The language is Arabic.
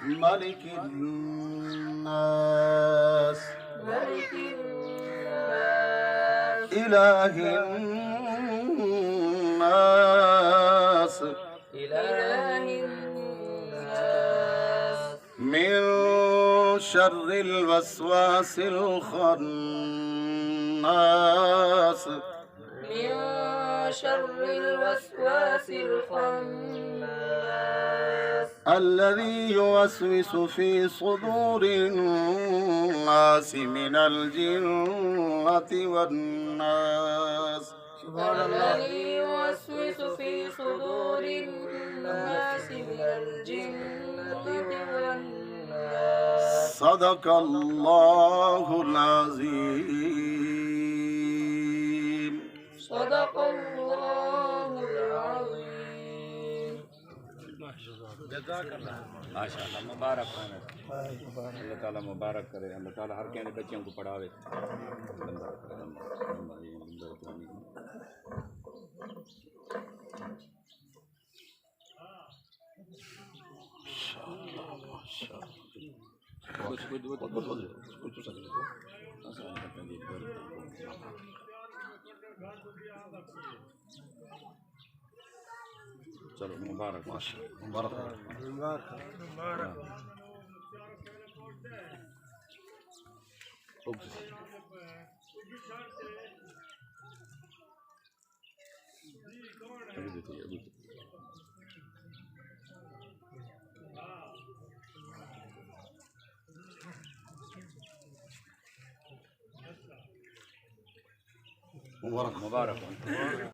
ملك الناس إله الناس من شر الوسواس الخناس الذي يوسوس في صدور الناس من الجنة والناس. الذي يوسوس في صدور الناس من الجنة والناس. صدق الله العظيم. صدق الله العظيم. جزاक अल्लाह माशाअल्लाह मुबारक हो अल्लाह ताला मुबारक करे अल्लाह ताला हर कहने बच्चों को पढ़ावे चलो मुबारक माशाअल्लाह मुबारक मुबारक मुबारक मुबारक